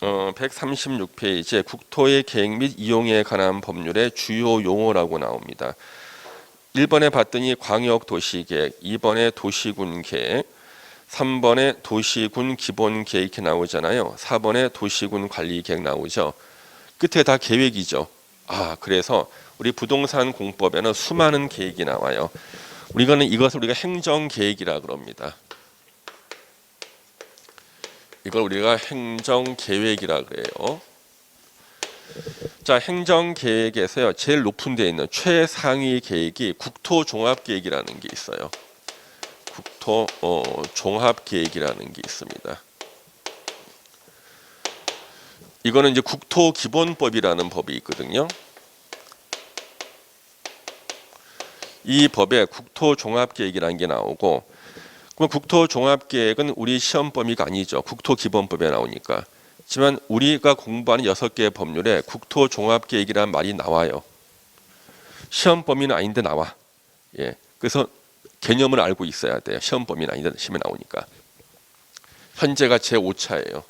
136페이지에 국토의 계획 및 이용에 관한 법률의 주요 용어라고 나옵니다. 1번에 봤더니 광역도시계획, 2번에 도시군계획, 3번에 도시군 기본계획 이렇게 나오잖아요. 4번에 도시군 관리계획 나오죠. 끝에 다 계획이죠. 그래서 우리 부동산 공법에는 수많은 계획이 나와요. 이것을 우리가 행정계획이라 그럽니다. 이걸 우리가 행정계획이라 그래요. 자, 행정계획에서요 제일 높은 데 있는 최상위 계획이 국토종합계획이라는 게 있어요. 국토종합계획이라는 게 있습니다. 이거는 이제 국토기본법이라는 법이 있거든요. 이 법에 국토종합계획이라는 게 나오고, 그럼 국토종합계획은 우리 시험 범위가 아니죠. 국토기본법에 나오니까. 하지만 우리가 공부하는 6개의 법률에 국토종합계획이라는 말이 나와요. 시험 범위는 아닌데 나와. 예, 그래서 개념을 알고 있어야 돼요. 시험 범위는 아닌데 시험에 나오니까. 현재가 제5차예요.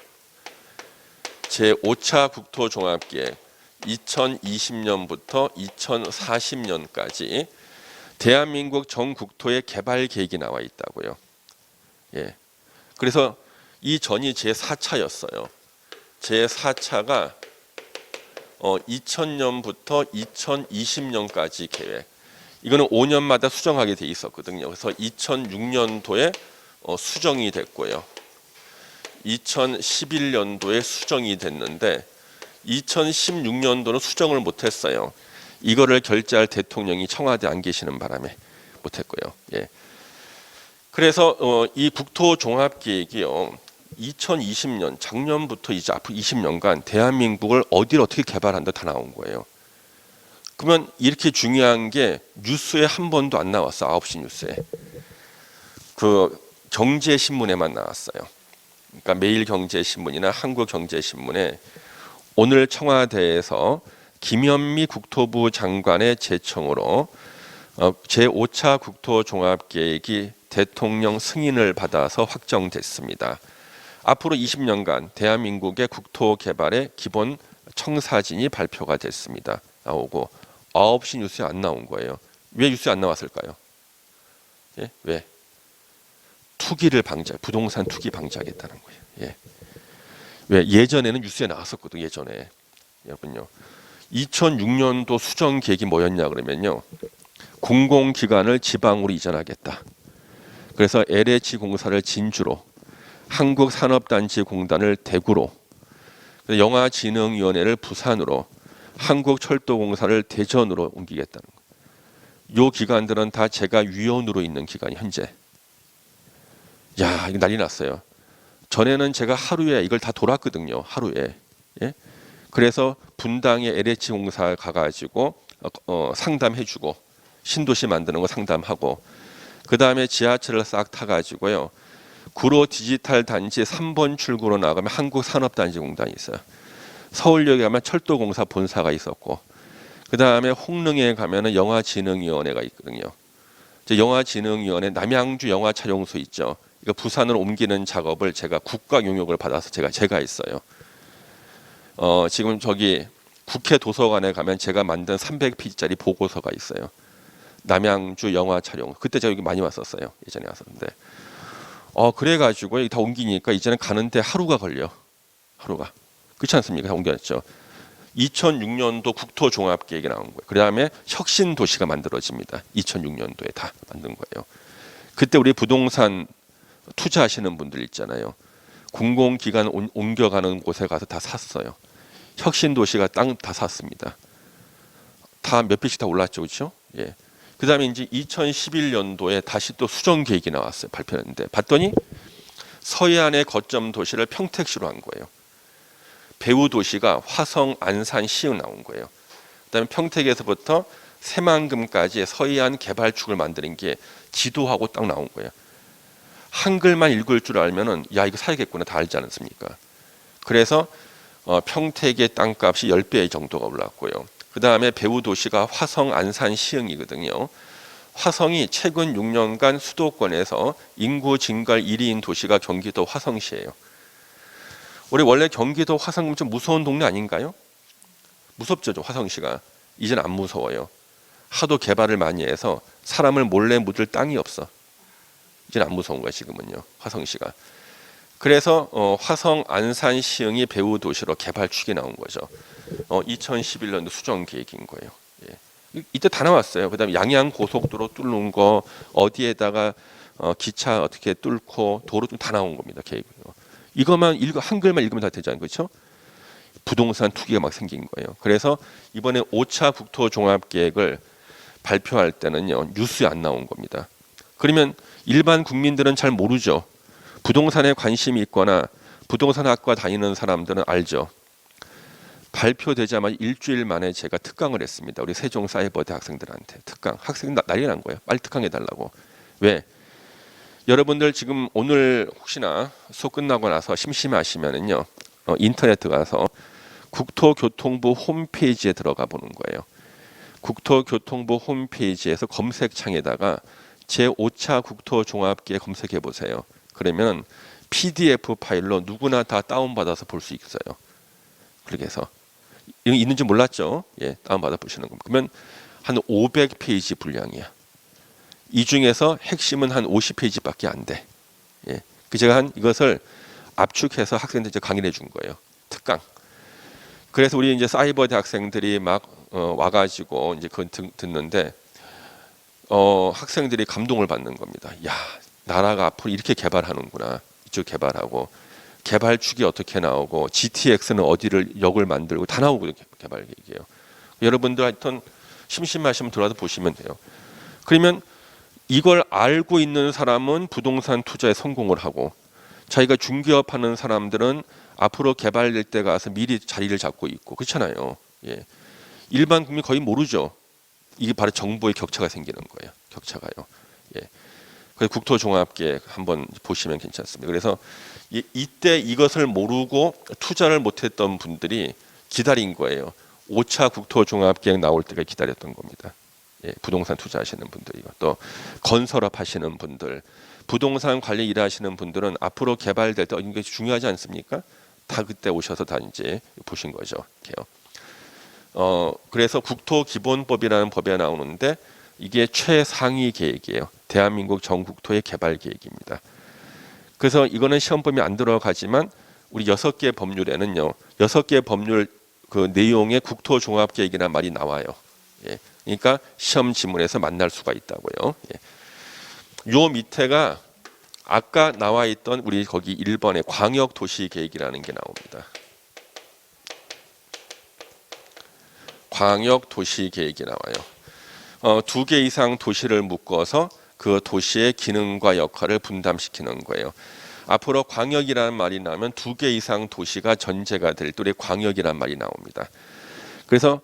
제5차 국토종합계획 2020년부터 2040년까지 대한민국 전 국토의 개발 계획이 나와 있다고요. 예, 그래서 이 전이 제4차였어요. 제4차가 2000년부터 2020년까지 계획. 이거는 5년마다 수정하게 돼 있었거든요. 그래서 2006년도에 수정이 됐고요. 2011년도에 수정이 됐는데 2016년도는 수정을 못했어요. 이거를 결재할 대통령이 청와대 안 계시는 바람에 못했고요. 예. 그래서 이 국토종합계획이요. 2020년 작년부터 이제 앞으로 20년간 대한민국을 어디를 어떻게 개발한다 다 나온 거예요. 그러면 이렇게 중요한 게 뉴스에 한 번도 안 나왔어. 9시 뉴스에. 그 경제신문에만 나왔어요. 그러니까 매일경제신문이나 한국경제신문에 오늘 청와대에서 김현미 국토부 장관의 제청으로 제5차 국토종합계획이 대통령 승인을 받아서 확정됐습니다. 앞으로 20년간 대한민국의 국토 개발의 기본 청사진이 발표가 됐습니다. 나오고 9시 뉴스에 안 나온 거예요. 왜 뉴스에 안 나왔을까요? 예? 왜? 투기를 부동산 투기 방지하겠다는 거예요. 예. 왜? 예전에는 뉴스에 나왔었거든요. 예전에. 여러분요. 2006년도 수정 계획이 뭐였냐 그러면요. 공공기관을 지방으로 이전하겠다. 그래서 LH 공사를 진주로, 한국산업단지공단을 대구로, 영화진흥위원회를 부산으로, 한국철도공사를 대전으로 옮기겠다는 거예요. 이 기관들은 다 제가 위원으로 있는 기관이 현재. 야, 이거 난리 났어요. 전에는 제가 하루에 이걸 다 돌았거든요. 하루에. 예? 그래서 분당에 LH 공사 가가지고 상담해주고 신도시 만드는 거 상담하고 그 다음에 지하철을 싹 타가지고요. 구로 디지털 단지 3번 출구로 나가면 한국산업단지공단이 있어요. 서울역에 가면 철도공사 본사가 있었고 그 다음에 홍릉에 가면은 영화진흥위원회가 있거든요. 영화진흥위원회 남양주 영화촬영소 있죠. 이거 부산으로 옮기는 작업을 제가 국가 용역을 받아서 제가 했어요. 지금 저기 국회 도서관에 가면 제가 만든 300페이지짜리 보고서가 있어요. 남양주 영화 촬영. 그때 제가 여기 많이 왔었어요. 예전에 왔었는데. 그래가지고 다 옮기니까 이제는 가는데 하루가 걸려. 하루가. 그렇지 않습니까? 다 옮겨졌죠. 2006년도 국토종합계획이 나온 거예요. 그 다음에 혁신도시가 만들어집니다. 2006년도에 다 만든 거예요. 그때 우리 부동산 투자하시는 분들 있잖아요. 공공기관 옮겨가는 곳에 가서 다 샀어요. 혁신도시가 땅 다 샀습니다. 다 몇 배씩 다 올랐죠, 그렇죠? 예. 그 다음에 이제 2011년도에 다시 또 수정 계획이 나왔어요. 발표했는데 봤더니 서해안의 거점 도시를 평택시로 한 거예요. 배후 도시가 화성, 안산, 시흥 나온 거예요. 그다음에 평택에서부터 새만금까지 서해안 개발축을 만드는 게 지도하고 딱 나온 거예요. 한글만 읽을 줄 알면은 야 이거 사야겠구나 다 알지 않습니까? 그래서 평택의 땅값이 10배 정도가 올랐고요. 그 다음에 배후 도시가 화성, 안산, 시흥이거든요. 화성이 최근 6년간 수도권에서 인구 증가율 1위인 도시가 경기도 화성시예요. 우리 원래 경기도 화성 좀 무서운 동네 아닌가요? 무섭죠, 화성시가. 이제는 안 무서워요. 하도 개발을 많이 해서 사람을 몰래 묻을 땅이 없어. 이제는 안 무서운 거야 지금은요, 화성시가. 그래서 화성, 안산, 시흥이 배후 도시로 개발축이 나온 거죠. 2011년도 수정 계획인 거예요. 예. 이때 다 나왔어요. 그다음에 양양 고속도로 뚫는 거 어디에다가 기차 어떻게 뚫고 도로 좀 다 나온 겁니다. 계획. 이것만 한글만 읽으면 다 되지 않나요? 그렇죠? 부동산 투기가 막 생긴 거예요. 그래서 이번에 5차 국토종합계획을 발표할 때는요. 뉴스에 안 나온 겁니다. 그러면 일반 국민들은 잘 모르죠. 부동산에 관심이 있거나 부동산학과 다니는 사람들은 알죠. 발표되자마자 일주일 만에 제가 특강을 했습니다. 우리 세종사이버대 학생들한테 특강. 학생들 난리 난 거예요. 빨리 특강해달라고. 왜? 여러분들 지금 오늘 혹시나 수업 끝나고 나서 심심하시면은요. 인터넷 가서 국토교통부 홈페이지에 들어가 보는 거예요. 국토교통부 홈페이지에서 검색창에다가 제5차 국토종합계획 검색해 보세요. 그러면 PDF 파일로 누구나 다 다운받아서 볼 수 있어요. 그렇게 해서 이거 있는지 몰랐죠? 예, 다운받아 보시는 겁니다. 그러면 한 500페이지 분량이야. 이 중에서 핵심은 한 50페이지밖에 안 돼. 예, 제가 이것을 압축해서 학생들한테 강의를 해준 거예요. 특강. 그래서 우리 이제 사이버 대학생들이 막 와가지고 이제 그걸 듣는데 학생들이 감동을 받는 겁니다. 야, 나라가 앞으로 이렇게 개발하는구나. 이쪽 개발하고 개발축이 어떻게 나오고 GTX는 어디를 역을 만들고 다 나오거든요. 개발 얘기예요. 여러분들 하여튼 심심하시면 들어와서 보시면 돼요. 그러면 이걸 알고 있는 사람은 부동산 투자에 성공을 하고 자기가 중개업하는 사람들은 앞으로 개발될 때 가서 미리 자리를 잡고 있고 그렇잖아요. 예. 일반 국민 거의 모르죠. 이게 바로 정보의 격차가 생기는 거예요. 격차가요. 예. 그래서 국토종합계획 한번 보시면 괜찮습니다. 그래서 이때 이것을 모르고 투자를 못했던 분들이 기다린 거예요. 5차 국토종합계획 나올 때가 기다렸던 겁니다. 예, 부동산 투자하시는 분들이요. 또 건설업 하시는 분들, 부동산 관리 일하시는 분들은 앞으로 개발될 때 이게 중요하지 않습니까? 다 그때 오셔서 다 이제 보신 거죠. 그래서 국토기본법이라는 법에 나오는데 이게 최상위 계획이에요. 대한민국 전국토의 개발 계획입니다. 그래서 이거는 시험범위 안 들어가지만 우리 6개 법률에는요. 6개 법률 그 내용의 국토종합계획이라는 말이 나와요. 예. 그러니까 시험 지문에서 만날 수가 있다고요. 예. 요 밑에가 아까 나와 있던 우리 거기 1번의 광역도시계획이라는 게 나옵니다. 광역도시계획이 나와요. 2개 이상 도시를 묶어서 그 도시의 기능과 역할을 분담시키는 거예요. 앞으로 광역이라는 말이 나오면 2개 이상 도시가 전제가 될 때 광역이라는 말이 나옵니다. 그래서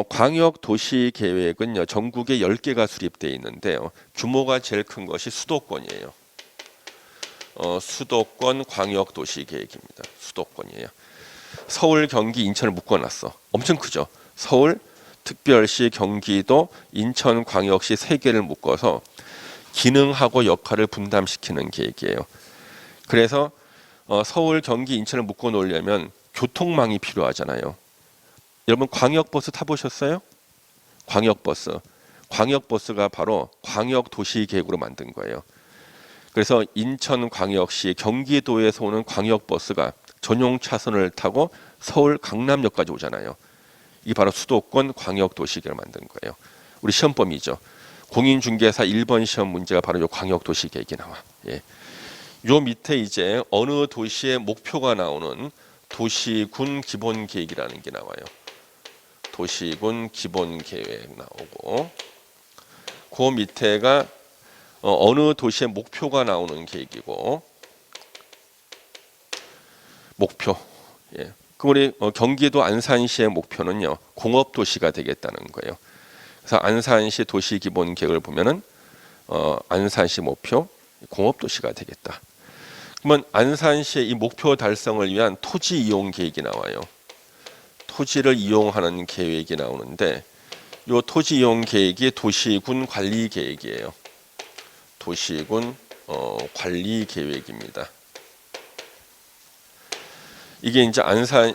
광역도시계획은요. 전국에 10개가 수립되어 있는데요. 규모가 제일 큰 것이 수도권이에요. 수도권 광역도시계획입니다. 수도권이에요. 서울, 경기, 인천을 묶어놨어. 엄청 크죠. 서울, 특별시, 경기도, 인천, 광역시 3개를 묶어서 기능하고 역할을 분담시키는 계획이에요. 그래서 서울, 경기, 인천을 묶어 놓으려면 교통망이 필요하잖아요. 여러분 광역버스 타보셨어요? 광역버스. 광역버스가 바로 광역도시계획으로 만든 거예요. 그래서 인천광역시, 경기도에서 오는 광역버스가 전용 차선을 타고 서울 강남역까지 오잖아요. 이게 바로 수도권 광역도시계획을 만든 거예요. 우리 시험범위죠. 공인중개사 1번 시험 문제가 바로 이 광역도시계획이 나와. 예. 요 밑에 이제 어느 도시의 목표가 나오는 도시군 기본계획이라는 게 나와요. 도시군 기본계획 나오고 그 밑에가 어느 도시의 목표가 나오는 계획이고 목표. 예. 그럼 우리 경기도 안산시의 목표는요. 공업도시가 되겠다는 거예요. 그래서 안산시 도시기본계획을 보면은 안산시 목표 공업도시가 되겠다. 그러면 안산시의 이 목표 달성을 위한 토지 이용 계획이 나와요. 토지를 이용하는 계획이 나오는데 이 토지 이용 계획이 도시군 관리 계획이에요. 도시군 관리 계획입니다. 이게 이제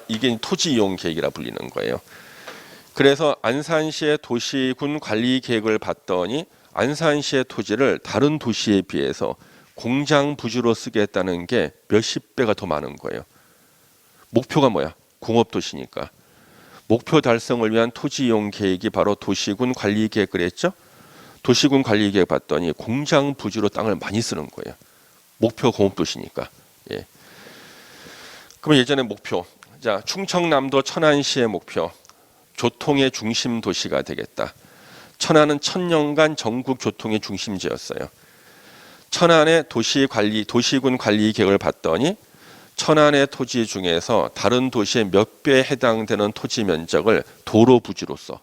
이게 토지 이용 계획이라 불리는 거예요. 그래서 안산시의 도시군 관리 계획을 봤더니 안산시의 토지를 다른 도시에 비해서 공장 부지로 쓰겠다는 게 몇십 배가 더 많은 거예요. 목표가 뭐야? 공업도시니까. 목표 달성을 위한 토지 이용 계획이 바로 도시군 관리 계획을 했죠. 도시군 관리 계획 봤더니 공장 부지로 땅을 많이 쓰는 거예요. 목표 공업도시니까. 예. 그럼 예전에 목표. 자, 충청남도 천안시의 목표. 교통의 중심 도시가 되겠다. 천안은 1000년간 전국 교통의 중심지였어요. 천안의 도시군 관리 계획을 봤더니 천안의 토지 중에서 다른 도시의 몇 배에 해당되는 토지 면적을 도로 부지로서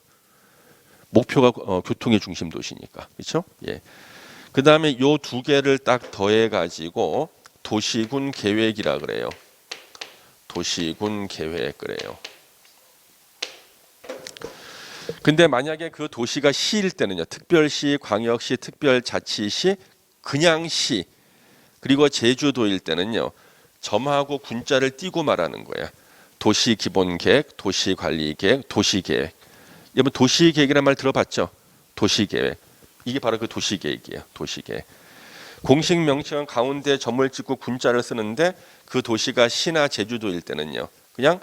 목표가 교통의 중심 도시니까. 그렇죠? 예. 그다음에 요 2개를 딱 더해 가지고 도시군 계획이라 그래요. 도시군 계획 그래요. 근데 만약에 그 도시가 시일 때는요. 특별시, 광역시, 특별자치시, 그냥 시 그리고 제주도일 때는요. 점하고 군자를 띄고 말하는 거야. 도시기본계획, 도시관리계획, 도시계획. 여러분 도시계획이라는 말 들어봤죠? 도시계획. 이게 바로 그 도시계획이에요. 도시계획. 공식 명칭은 가운데 점을 찍고 군자를 쓰는데 그 도시가 시나 제주도일 때는요. 그냥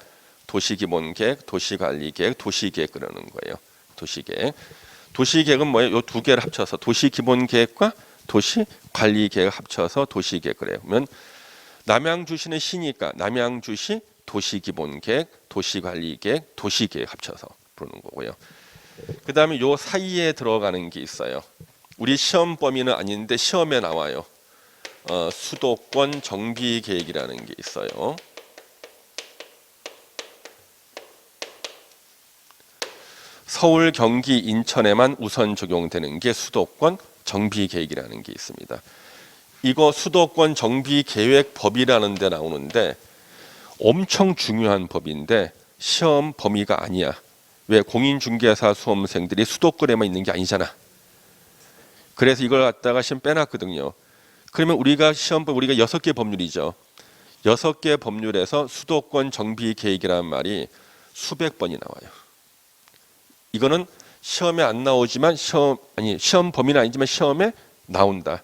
도시기본계획, 도시관리계획, 도시계획 그러는 거예요. 도시계획. 도시계획은 뭐예요? 요 2개를 합쳐서 도시기본계획과 도시관리계획 합쳐서 도시계획 그래요. 그러면 남양주시는 시니까 남양주시 도시기본계획, 도시관리계획, 도시계획 합쳐서 부르는 거고요. 그 다음에 요 사이에 들어가는 게 있어요. 우리 시험 범위는 아닌데 시험에 나와요. 수도권 정비계획이라는 게 있어요. 서울, 경기, 인천에만 우선 적용되는 게 수도권 정비 계획이라는 게 있습니다. 이거 수도권 정비 계획 법이라는 데 나오는데 엄청 중요한 법인데 시험 범위가 아니야. 왜? 공인중개사 수험생들이 수도권에만 있는 게 아니잖아. 그래서 이걸 갖다가 시험 빼놨거든요. 그러면 우리가 시험법 우리가 6개 법률이죠. 6개 법률에서 수도권 정비 계획이라는 말이 수백 번이 나와요. 이거는 시험에 안 나오지만 시험 범위는 아니지만 시험에 나온다.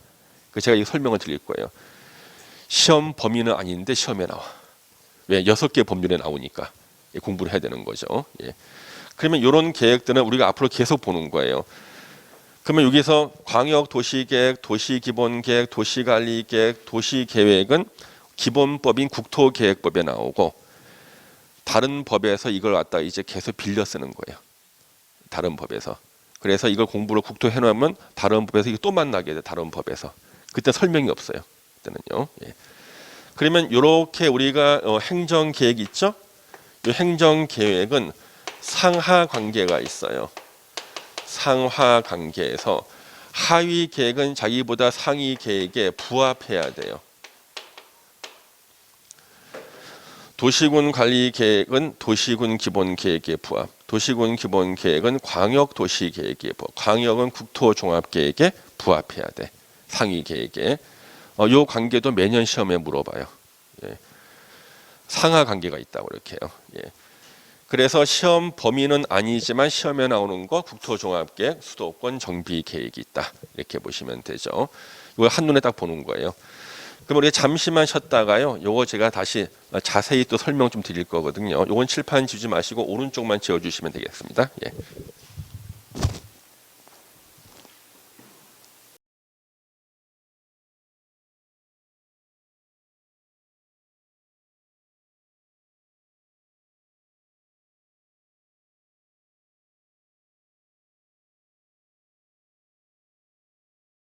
제가 이 설명을 드릴 거예요. 시험 범위는 아닌데 시험에 나와. 왜? 6개 법률에 나오니까 공부를 해야 되는 거죠. 예. 그러면 이런 계획들은 우리가 앞으로 계속 보는 거예요. 그러면 여기서 광역도시계획, 도시기본계획, 도시관리계획, 도시계획은 기본법인 국토계획법에 나오고 다른 법에서 이걸 갖다 이제 계속 빌려 쓰는 거예요. 다른 법에서. 그래서 이걸 공부를 국토 해놓으면 다른 법에서 이게 또 만나게 돼. 다른 법에서. 그때 설명이 없어요. 그때는요. 예. 그러면 이렇게 우리가 행정계획 있죠? 이 행정계획은 상하 관계가 있어요. 상하 관계에서 하위 계획은 자기보다 상위 계획에 부합해야 돼요. 도시군 관리 계획은 도시군 기본 계획에 부합. 도시군 기본 계획은 광역 도시 계획에 부합. 광역은 국토 종합 계획에 부합해야 돼. 상위 계획에. 요 관계도 매년 시험에 물어봐요. 예. 상하 관계가 있다고 이렇게 해요. 예. 그래서 시험 범위는 아니지만 시험에 나오는 거 국토종합계획, 수도권 정비계획이 있다. 이렇게 보시면 되죠. 이거 한눈에 딱 보는 거예요. 그럼 우리가 잠시만 쉬었다가요. 요거 제가 다시 자세히 또 설명 좀 드릴 거거든요. 요건 칠판 지우지 마시고 오른쪽만 지워주시면 되겠습니다. 예.